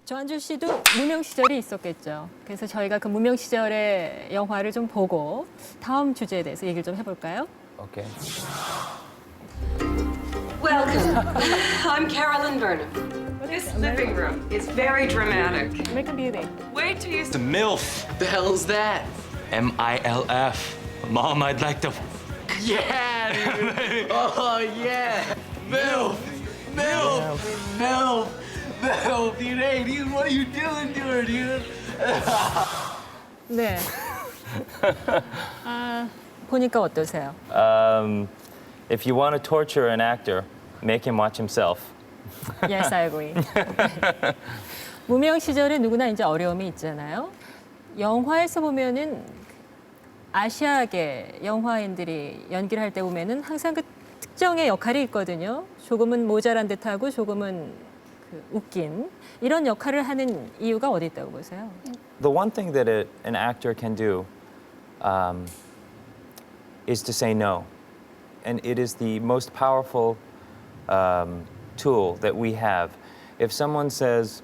조한주 씨도 무명 시절이 있었겠죠. 그래서 저희가 그 무명 시절의 영화를 좀 보고 다음 주제에 대해서 얘기를 좀 해볼까요? Okay. Welcome. I'm Carolyn Burnham. This living room is very dramatic. American Beauty. Wait till you The MILF. The hell's that? MILF. Mom, I'd like to. Yeah, dude. Oh, yeah. MILF. MILF. MILF. MILF. Dude, hey, dude, what are you doing to her, dude? 네. 아, 보니까 어떠세요? If you want to torture an actor, make him watch himself. Yes, I agree. 무명 시절에 누구나 이제 어려움이 있잖아요. 영화에서 보면은 아시아계 영화인들이 연기를 할 때 보면은 항상 그 특정의 역할이 있거든요. 조금은 모자란 듯하고 조금은 그 웃긴 이런 역할을 하는 이유가 어디 있다고 보세요? The one thing that an actor can do is to say no. And it is the most powerful tool that we have. If someone says,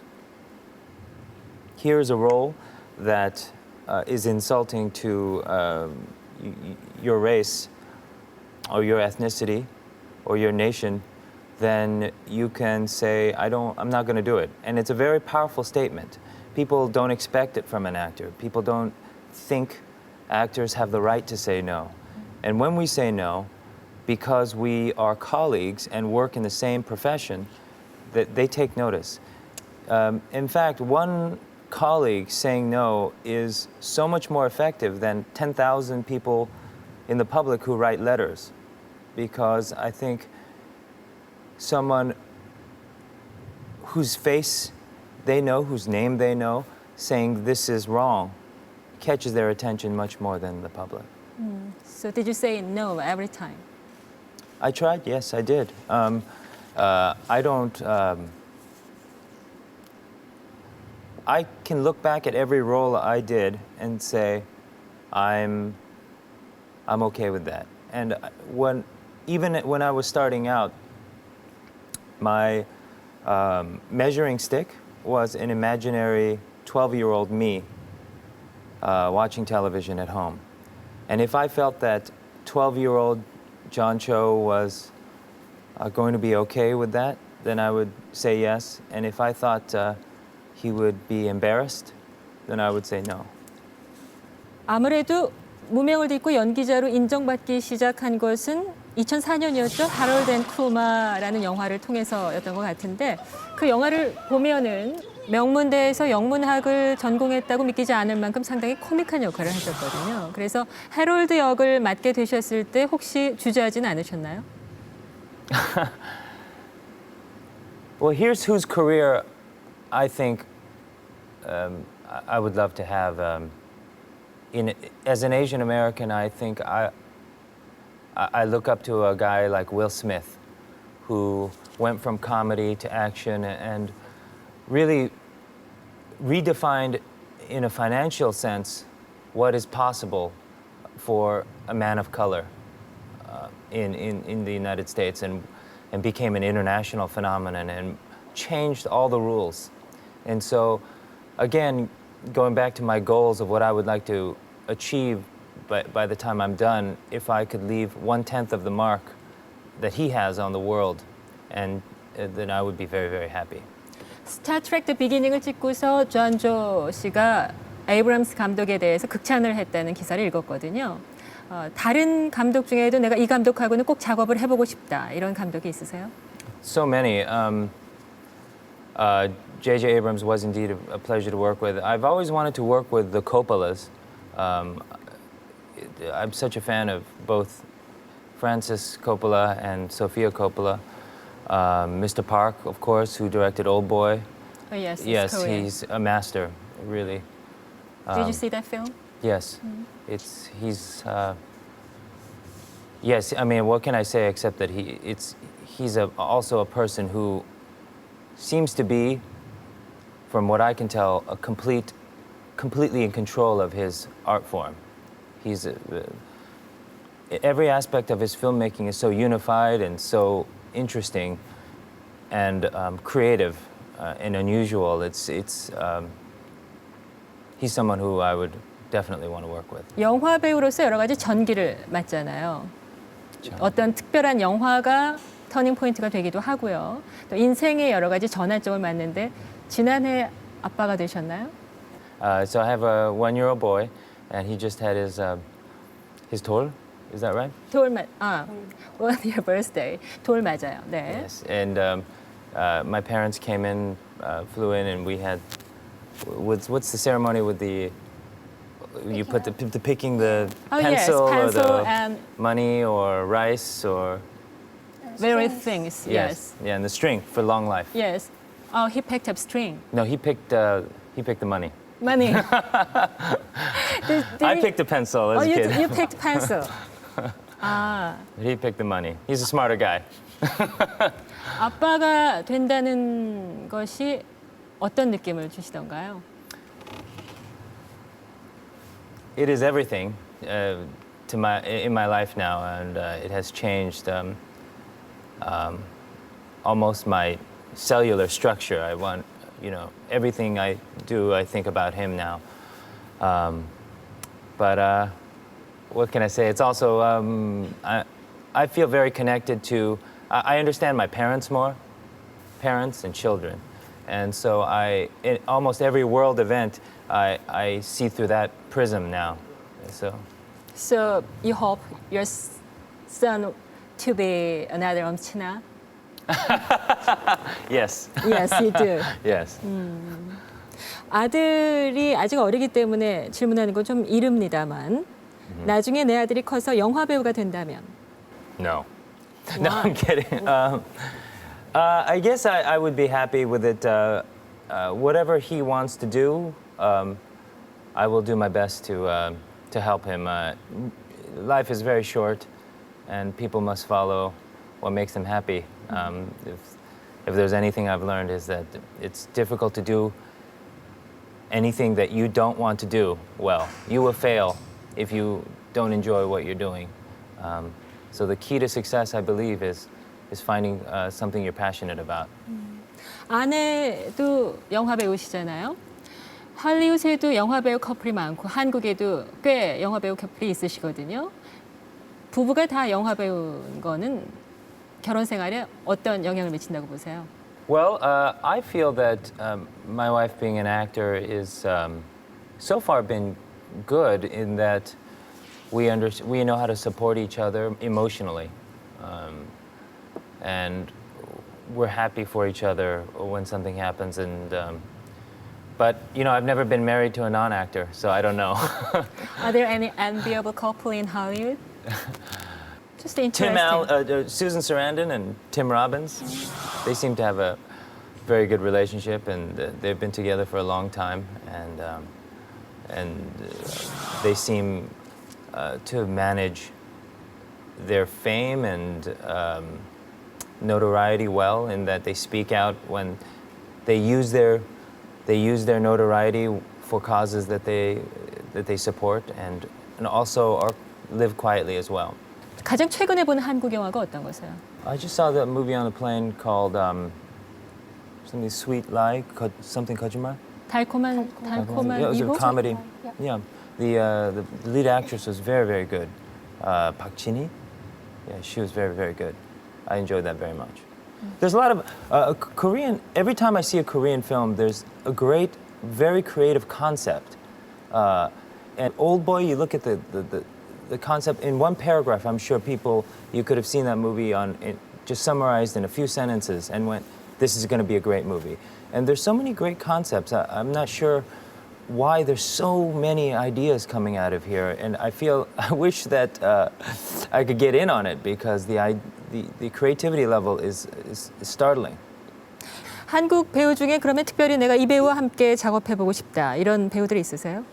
here's a role that is insulting to your race or your ethnicity or your nation, then you can say, I'm not going to do it. And it's a very powerful statement. People don't expect it from an actor. People don't think actors have the right to say no. And when we say no, because we are colleagues and work in the same profession, that they take notice. In fact, one colleague saying no is so much more effective than 10,000 people in the public who write letters. Because I think someone whose face they know, whose name they know, saying this is wrong, catches their attention much more than the public. So did you say no every time? I tried, yes, I did. I don't. I can look back at every role I did and say, I'm okay with that. And even when I was starting out, my measuring stick was an imaginary 12-year-old me watching television at home. And if I felt that 12-year-old John Cho was going to be okay with that, then I would say yes. And if I thought he would be embarrassed, then I would say no. 아무래도 무명을 딛고 연기자로 인정받기 시작한 것은 2004년이었죠. 하롤드 앤 쿠마라는 영화를 통해서였던 것 같은데 그 영화를 보면은 명문대에서 영문학을 전공했다고 믿기지 않을 만큼 상당히 코믹한 역할을 하셨거든요. 그래서 해롤드 역을 맡게 되셨을 때 혹시 주저하진 않으셨나요? Well, here's whose career I think I would love to have. As an Asian American, I think I look up to a guy like Will Smith, who went from comedy to action and really redefined, in a financial sense, what is possible for a man of color in the United States and became an international phenomenon and changed all the rules. And so, again, going back to my goals of what I would like to achieve by the time I'm done, if I could leave 1/10 of the mark that he has on the world, and then I would be very, very happy. 스타트랙 더 비기닝을 찍고서 조한조 씨가 에이브럼스 감독에 대해서 극찬을 했다는 기사를 읽었거든요. 다른 감독 중에도 내가 이 감독하고는 꼭 작업을 해보고 싶다 이런 감독이 있으세요? So many. J.J. Abrams was indeed a pleasure to work with. I've always wanted to work with the Coppolas. I'm such a fan of both Francis Coppola and Sofia Coppola. Mr. Park, of course, who directed Old Boy. Oh, yes, Yes, Korean. he's a master, really. Did you see that film? Yes, yes. I mean, what can I say except that he's also a person who seems to be, from what I can tell, completely in control of his art form. Every aspect of his filmmaking is so unified and so interesting and creative and unusual. He's someone who I would definitely want to work with. 영화 배우로서 여러 가지 전기를 맞잖아요. 어떤 특별한 영화가 터닝 포인트가 되기도 하고요. 또 인생의 여러 가지 전환점을 맞는데 지난해 아빠가 되셨나요? So I have a 1-year-old boy, and he just had his tour. Is that right? one year birthday. 돌 맞아요. 네. Yes. And my parents came in, flew in, and we had what's the ceremony with the you put the picking the pencil, or pencil the and money or rice or various things. Yes. Yeah, and the string for long life. Yes. Oh, he picked up string. No, he picked the money. Money. I picked a pencil as a kid. You picked pencil. 아, He picked the money. He's a smarter guy. 아빠가 된다는 것이 어떤 느낌을 주시던가요? It is everything in my life now, and it has changed almost my cellular structure. I want, everything I do, I think about him now. But what can I say? It's also I feel very connected to. I understand my parents more, parents and children, and so in almost every world event, I see through that prism now. So you hope your son to be another 엄친아? Yes. Yes, you do. Yes. 아들이 아직 어리기 때문에 질문하는 건 좀 이릅니다만 나중에 내 아들이 커서 영화 배우가 된다면 No. No, I'm kidding. I guess I would be happy with it. Whatever he wants to do, I will do my best to help him. Life is very short, and people must follow what makes them happy. If there's anything I've learned is that it's difficult to do anything that you don't want to do well. You will fail if you don't enjoy what you're doing. So the key to success, I believe, is finding something you're passionate about. 아내도 영화 배우시잖아요. 할리우드에도 영화 배우 커플이 많고 한국에도 꽤 영화 배우 커플이 있으시거든요. 부부가 다 영화 배우인 거는 결혼 생활에 어떤 영향을 미친다고 보세요? Well, I feel that my wife being an actor is so far been good in that we know how to support each other emotionally, and we're happy for each other when something happens. And but I've never been married to a non-actor, so I don't know. Are there any enviable couple in Hollywood? Just interesting. Susan Sarandon and Tim Robbins, they seem to have a very good relationship, and they've been together for a long time, and they seem to manage their fame and notoriety well, in that they speak out when they use their notoriety for causes that they support, and also live quietly as well. 가장 최근에 본 한국 영화가 어떤 거세요? I just saw the movie on the plane called something Sweet Lie, something 거짓말. 달콤한 Yeah, it was 이호? a comedy. Yeah, the lead actress was very, very good. 박진희. Yeah, she was very, very good. I enjoyed that very much. There's a lot of Korean. Every time I see a Korean film, there's a great, very creative concept. And Old Boy, you look at the concept in one paragraph. I'm sure you could have seen that movie just summarized in a few sentences and went, this is going to be a great movie. And there's so many great concepts. I'm not sure why there's so many ideas coming out of here. And I wish that I could get in on it, because the creativity level is startling. 한국 배우 중에 그러면 특별히 내가 이 배우와 함께 작업해보고 싶다, 이런 배우들이 있으세요?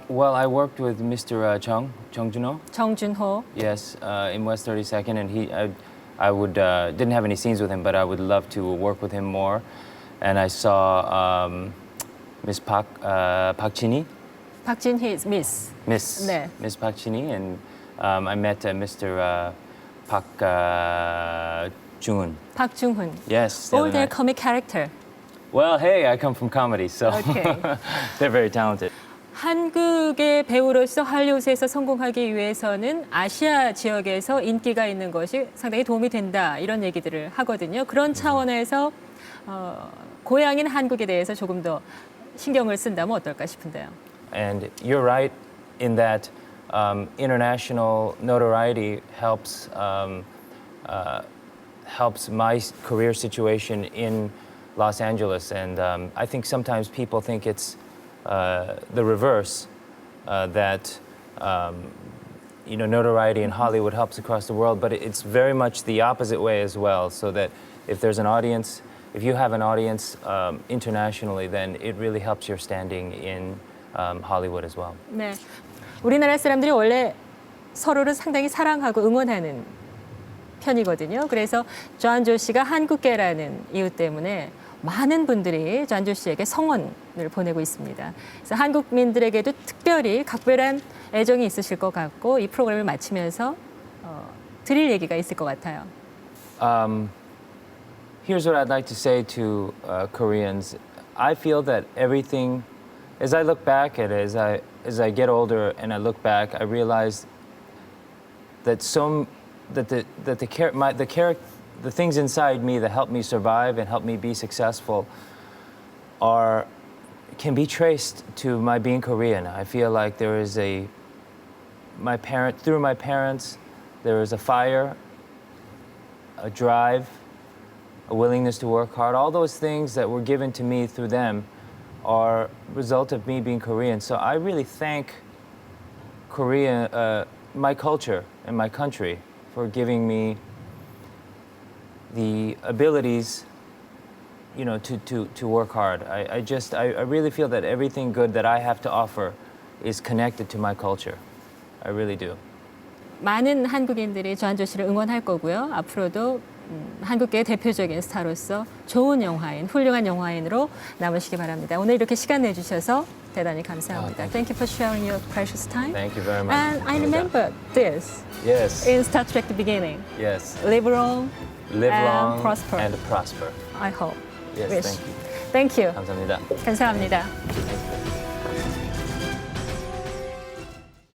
Well, I worked with Mr. Chung Junho. 정준호. Yes, in West 32nd, and I would didn't have any scenes with him, but I would love to work with him more. And I saw Miss Park Jinhee. 박진희 Miss. 네. Miss Park Jinhee, and I met Mr. Park Jung-hoon. 박중훈. Yes. All their comic character. Well, hey, I come from comedy, so Okay. they're very talented. 한국의 배우로서 할리우드에서 성공하기 위해서는 아시아 지역에서 인기가 있는 것이 상당히 도움이 된다 이런 얘기들을 하거든요. 그런 차원에서 고향인 한국에 대해서 조금 더 신경을 쓴다면 어떨까 싶은데요. And you're right in that international notoriety helps my career situation in Los Angeles, and I think sometimes people think it's the reverse, that notoriety in Hollywood helps across the world, but it's very much the opposite way as well. So that if there's an audience, if you have an audience internationally, then it really helps your standing in Hollywood as well. 네, 우리나라 사람들이 원래 서로를 상당히 사랑하고 응원하는 편이거든요. 그래서 조한조 씨가 한국계라는 이유 때문에 많은 분들이 조한조 씨에게 성원을 보내고 있습니다. 그래서 한국민들에게도 특별히 각별한 애정이 있으실 것 같고 이 프로그램을 마치면서 드릴 얘기가 있을 것 같아요. Here's what I'd like to say to Koreans. I feel that everything, as I look back at it, as I get older and I look back, I realize that the things inside me that help me survive and help me be successful can be traced to my being Korean. I feel like there is through my parents, there is a fire, a drive, a willingness to work hard. All those things that were given to me through them are a result of me being Korean. So I really thank Korea, my culture and my country for giving me the abilities, to work hard. I really feel that everything good that I have to offer is connected to my culture. I really do. 많은 한국인들이 조한조 씨를 응원할 거고요. 앞으로도 한국계의 대표적인 스타로서 좋은 영화인, 훌륭한 영화인으로 남으시기 바랍니다. 오늘 이렇게 시간 내주셔서 대단히 감사합니다. Thank you for sharing your precious time. Thank you very much. And I remember this Yes. in Star Trek: The Beginning. Yes. Live long, Live and long prosper. and prosper. I hope. Yes, Wish. thank you. Thank you. 감사합니다. 감사합니다.